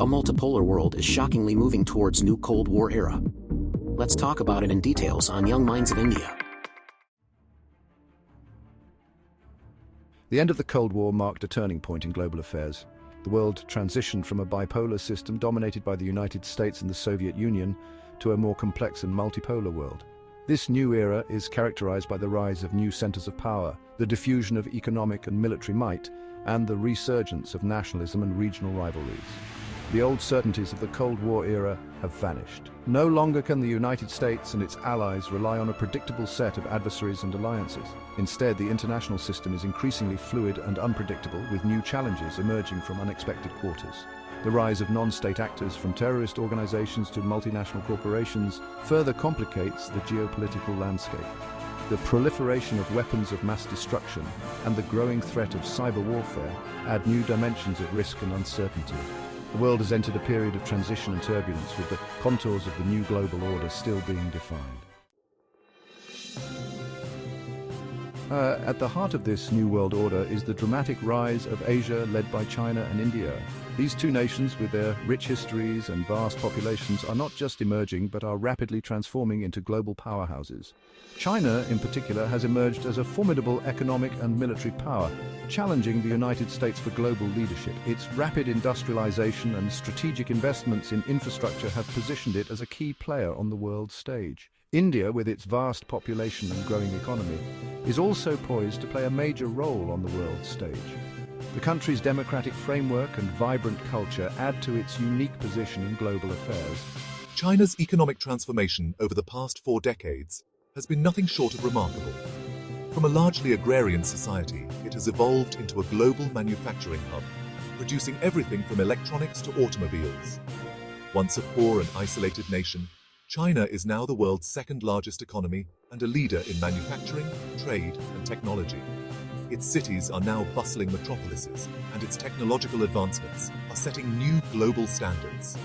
A multipolar world is shockingly moving towards new Cold War era. Let's talk about it in details on Young Minds of India. The end of the Cold War marked a turning point in global affairs. The world transitioned from a bipolar system dominated by the United States and the Soviet Union to a more complex and multipolar world. This new era is characterized by the rise of new centers of power, the diffusion of economic and military might, and the resurgence of nationalism and regional rivalries. The old certainties of the Cold War era have vanished. No longer can the United States and its allies rely on a predictable set of adversaries and alliances. Instead, the international system is increasingly fluid and unpredictable, with new challenges emerging from unexpected quarters. The rise of non-state actors, from terrorist organizations to multinational corporations, further complicates the geopolitical landscape. The proliferation of weapons of mass destruction and the growing threat of cyber warfare add new dimensions of risk and uncertainty. The world has entered a period of transition and turbulence, with the contours of the new global order still being defined. At the heart of this new world order is the dramatic rise of Asia, led by China and India. These two nations, with their rich histories and vast populations, are not just emerging but are rapidly transforming into global powerhouses. China, in particular, has emerged as a formidable economic and military power, challenging the United States for global leadership. Its rapid industrialization and strategic investments in infrastructure have positioned it as a key player on the world stage. India, with its vast population and growing economy, is also poised to play a major role on the world stage. The country's democratic framework and vibrant culture add to its unique position in global affairs. China's economic transformation over the past 4 decades has been nothing short of remarkable. From a largely agrarian society, it has evolved into a global manufacturing hub, producing everything from electronics to automobiles. Once a poor and isolated nation, China is now the world's second-largest economy and a leader in manufacturing, trade, and technology. Its cities are now bustling metropolises, and its technological advancements are setting new global standards.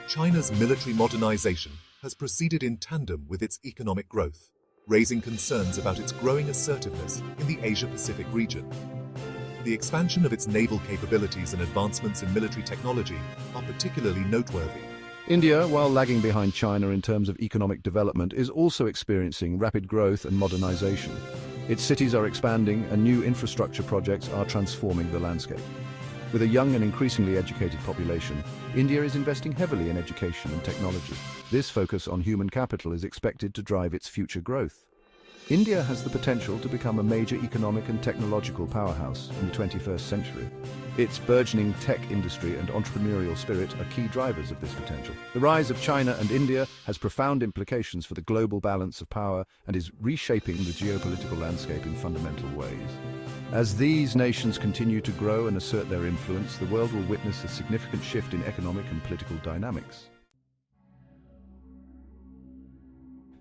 China's military modernization has proceeded in tandem with its economic growth, raising concerns about its growing assertiveness in the Asia-Pacific region. The expansion of its naval capabilities and advancements in military technology are particularly noteworthy. India, while lagging behind China in terms of economic development, is also experiencing rapid growth and modernization. Its cities are expanding and new infrastructure projects are transforming the landscape. With a young and increasingly educated population, India is investing heavily in education and technology. This focus on human capital is expected to drive its future growth. India has the potential to become a major economic and technological powerhouse in the 21st century. Its burgeoning tech industry and entrepreneurial spirit are key drivers of this potential. The rise of China and India has profound implications for the global balance of power and is reshaping the geopolitical landscape in fundamental ways. As these nations continue to grow and assert their influence, the world will witness a significant shift in economic and political dynamics.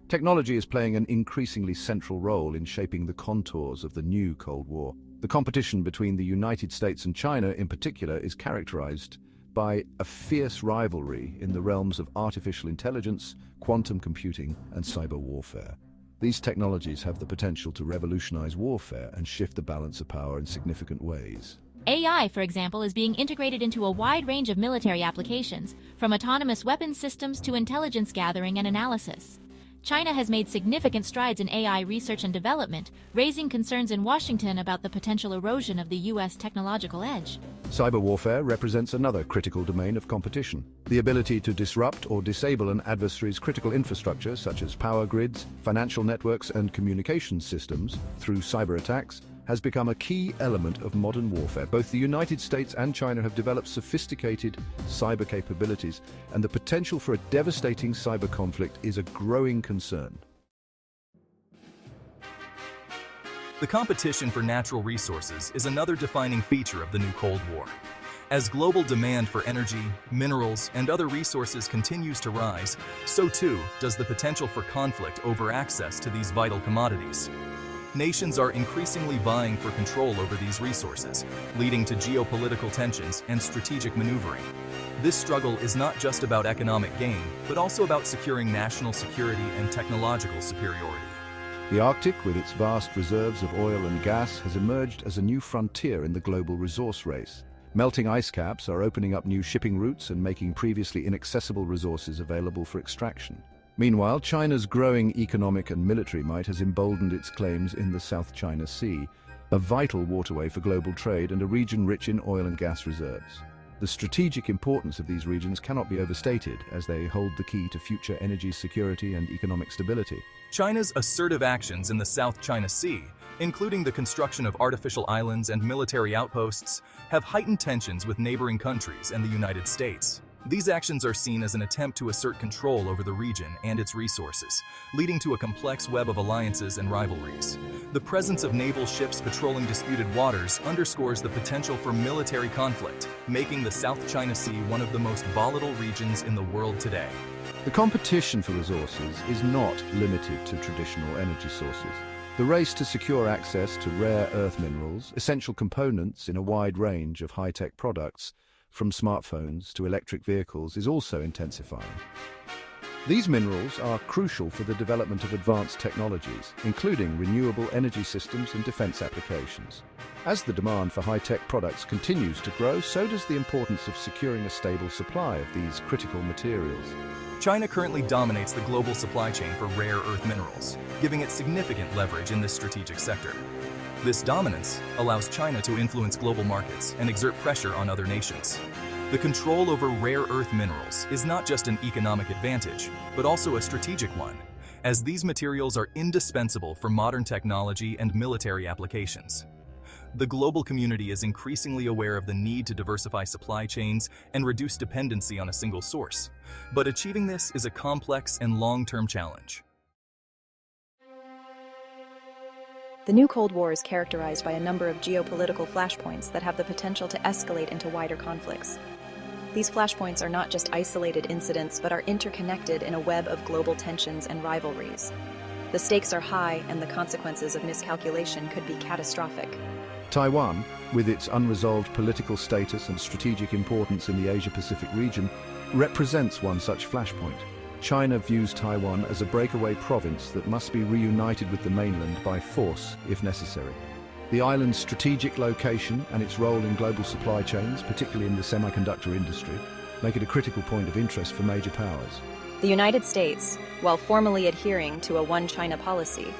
Technology is playing an increasingly central role in shaping the contours of the new Cold War. The competition between the United States and China in particular is characterized by a fierce rivalry in the realms of artificial intelligence, quantum computing, and cyber warfare. These technologies have the potential to revolutionize warfare and shift the balance of power in significant ways. AI, for example, is being integrated into a wide range of military applications, from autonomous weapons systems to intelligence gathering and analysis. China has made significant strides in AI research and development, raising concerns in Washington about the potential erosion of the U.S. technological edge. Cyber warfare represents another critical domain of competition. The ability to disrupt or disable an adversary's critical infrastructure, such as power grids, financial networks, and communication systems, through cyber attacks, has become a key element of modern warfare. Both the United States and China have developed sophisticated cyber capabilities, and the potential for a devastating cyber conflict is a growing concern. The competition for natural resources is another defining feature of the new Cold War. As global demand for energy, minerals, and other resources continues to rise, so too does the potential for conflict over access to these vital commodities. Nations are increasingly vying for control over these resources, leading to geopolitical tensions and strategic maneuvering. This struggle is not just about economic gain, but also about securing national security and technological superiority. The Arctic, with its vast reserves of oil and gas, has emerged as a new frontier in the global resource race. Melting ice caps are opening up new shipping routes and making previously inaccessible resources available for extraction. Meanwhile, China's growing economic and military might has emboldened its claims in the South China Sea, a vital waterway for global trade and a region rich in oil and gas reserves. The strategic importance of these regions cannot be overstated, as they hold the key to future energy security and economic stability. China's assertive actions in the South China Sea, including the construction of artificial islands and military outposts, have heightened tensions with neighboring countries and the United States. These actions are seen as an attempt to assert control over the region and its resources, leading to a complex web of alliances and rivalries. The presence of naval ships patrolling disputed waters underscores the potential for military conflict, making the South China Sea one of the most volatile regions in the world today. The competition for resources is not limited to traditional energy sources. The race to secure access to rare earth minerals, essential components in a wide range of high-tech products, from smartphones to electric vehicles, is also intensifying. These minerals are crucial for the development of advanced technologies, including renewable energy systems and defense applications. As the demand for high-tech products continues to grow, so does the importance of securing a stable supply of these critical materials. China currently dominates the global supply chain for rare earth minerals, giving it significant leverage in this strategic sector. This dominance allows China to influence global markets and exert pressure on other nations. The control over rare earth minerals is not just an economic advantage, but also a strategic one, as these materials are indispensable for modern technology and military applications. The global community is increasingly aware of the need to diversify supply chains and reduce dependency on a single source. But achieving this is a complex and long-term challenge. The new Cold War is characterized by a number of geopolitical flashpoints that have the potential to escalate into wider conflicts. These flashpoints are not just isolated incidents, but are interconnected in a web of global tensions and rivalries. The stakes are high, and the consequences of miscalculation could be catastrophic. Taiwan, with its unresolved political status and strategic importance in the Asia-Pacific region, represents one such flashpoint. China views Taiwan as a breakaway province that must be reunited with the mainland by force if necessary. The island's strategic location and its role in global supply chains, particularly in the semiconductor industry, make it a critical point of interest for major powers. The United States, while formally adhering to a one China policy,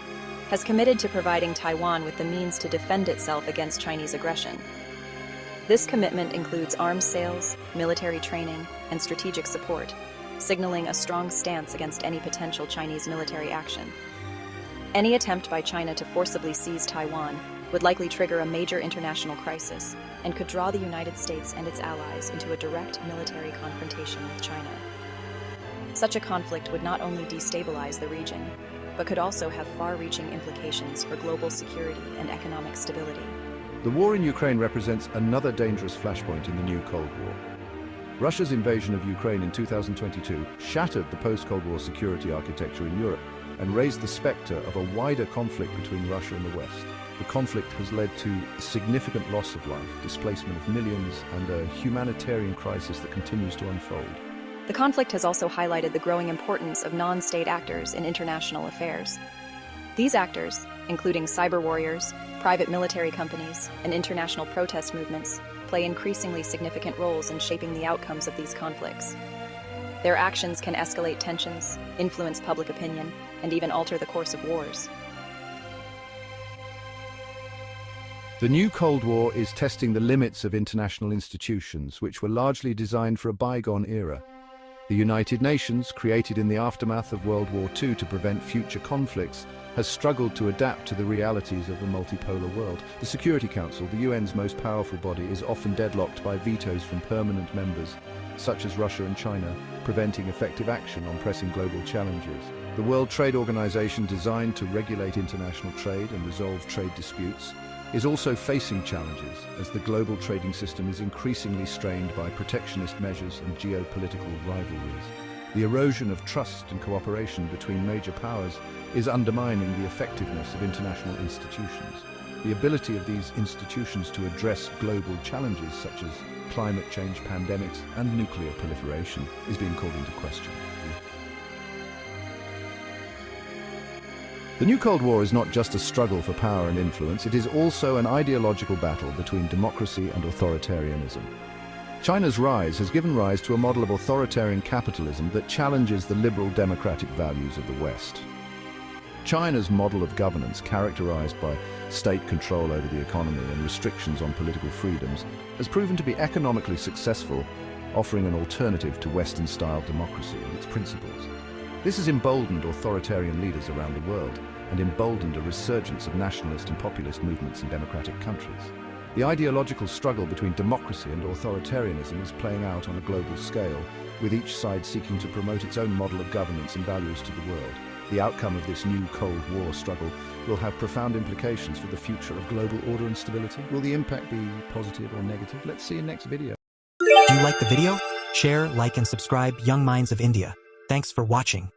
has committed to providing Taiwan with the means to defend itself against Chinese aggression. This commitment includes arms sales, military training, and strategic support, signaling a strong stance against any potential Chinese military action. Any attempt by China to forcibly seize Taiwan would likely trigger a major international crisis and could draw the United States and its allies into a direct military confrontation with China. Such a conflict would not only destabilize the region, but could also have far-reaching implications for global security and economic stability. The war in Ukraine represents another dangerous flashpoint in the new Cold War. Russia's invasion of Ukraine in 2022 shattered the post-Cold War security architecture in Europe and raised the specter of a wider conflict between Russia and the West. The conflict has led to significant loss of life, displacement of millions, and a humanitarian crisis that continues to unfold. The conflict has also highlighted the growing importance of non-state actors in international affairs. These actors, including cyber warriors, private military companies, and international protest movements, play increasingly significant roles in shaping the outcomes of these conflicts. Their actions can escalate tensions, influence public opinion, and even alter the course of wars. The new Cold War is testing the limits of international institutions, which were largely designed for a bygone era. The United Nations, created in the aftermath of World War II to prevent future conflicts, has struggled to adapt to the realities of a multipolar world. The Security Council, the UN's most powerful body, is often deadlocked by vetoes from permanent members, such as Russia and China, preventing effective action on pressing global challenges. The World Trade Organization, designed to regulate international trade and resolve trade disputes, is also facing challenges as the global trading system is increasingly strained by protectionist measures and geopolitical rivalries. The erosion of trust and cooperation between major powers is undermining the effectiveness of international institutions. The ability of these institutions to address global challenges such as climate change, pandemics, and nuclear proliferation is being called into question. The new Cold War is not just a struggle for power and influence, it is also an ideological battle between democracy and authoritarianism. China's rise has given rise to a model of authoritarian capitalism that challenges the liberal democratic values of the West. China's model of governance, characterized by state control over the economy and restrictions on political freedoms, has proven to be economically successful, offering an alternative to Western-style democracy and its principles. This has emboldened authoritarian leaders around the world and emboldened a resurgence of nationalist and populist movements in democratic countries. The ideological struggle between democracy and authoritarianism is playing out on a global scale, with each side seeking to promote its own model of governance and values to the world. The outcome of this new Cold War struggle will have profound implications for the future of global order and stability. Will the impact be positive or negative? Let's see in next video. Do you like the video? Share, like, and subscribe Young Minds of India. Thanks for watching.